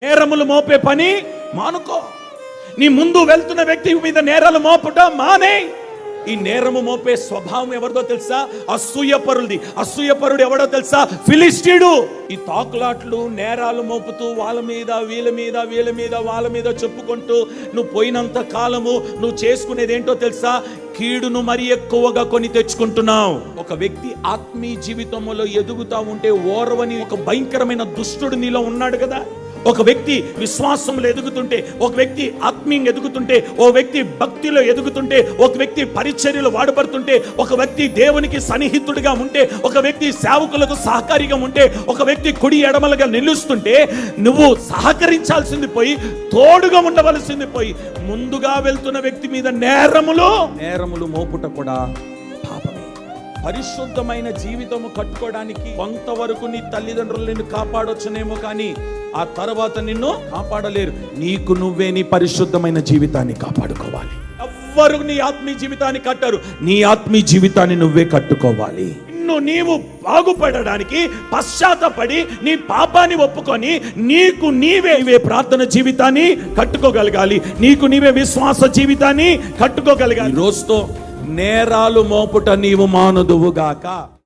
నేరములు మోపే పని మానుకో. నీ ముందు వెళ్తున్న వ్యక్తి మీద నేరాలు మోపట మానే. ఈ నేరము మోపే స్వభావం ఎవరిదో తెలుసా? అసూయపరుడిది. అసూయపరుడు ఎవడో తెలుసా? ఫిలిస్టీయుడు. ఈ తాకులాట్లు నేరాలు మోపుతూ వాళ్ళ మీద వీళ్ళ మీద వీళ్ళ మీద వాళ్ళ మీద చెప్పుకుంటూ నువ్వు పోయినంత కాలము నువ్వు చేసుకునేది ఏంటో తెలుసా? కీడును మరి ఎక్కువగా కొని తెచ్చుకుంటున్నావు. ఒక వ్యక్తి ఆత్మీయ జీవితంలో ఎదుగుతా ఉంటే ఓర్వని ఒక భయంకరమైన దుష్టుడు నీలో ఉన్నాడు కదా. ఒక వ్యక్తి విశ్వాసంలో ఎదుగుతుంటే, ఒక వ్యక్తి ఆత్మీయంగా ఎదుగుతుంటే, ఒక వ్యక్తి భక్తిలో ఎదుగుతుంటే, ఒక వ్యక్తి పరిచర్యలో వాడబడుతుంటే, ఒక వ్యక్తి దేవునికి సన్నిహితుడిగా ఉంటే, ఒక వ్యక్తి సేవకులకు సహకారిగా ఉంటే, ఒక వ్యక్తి కుడి ఎడమలుగా నిలుస్తుంటే, నువ్వు సహకరించాల్సింది పోయి తోడుగా ఉండవలసింది పోయి ముందుగా వెళ్తున్న వ్యక్తి మీద నేరములు మోపుట కూడా పాపమే. పరిశుద్ధమైన జీవితము కట్టుకోవడానికి కొంతవరకు నీ తల్లిదండ్రులు నిన్ను కాపాడొచ్చునేమో, కానీ ఆ తర్వాత నిన్ను కాపాడలేరు. నీకు నువ్వే నీ పరిశుద్ధమైన జీవితాన్ని కాపాడుకోవాలి. ఎవ్వరు నీ ఆత్మీయ జీవితాన్ని కట్టరు. నీ ఆత్మీయ జీవితాన్ని నువ్వే కట్టుకోవాలి. నీవు బాగుపడడానికి పశ్చాత్తపడి నీ పాపాన్ని ఒప్పుకొని నీకు నీవే ప్రార్థన జీవితాన్ని కట్టుకోగలగాలి. నీకు నీవే విశ్వాస జీవితాన్ని కట్టుకోగలగాలి. రోజుతో నేరాలు మోపుట నీవు మానుదువుగాక.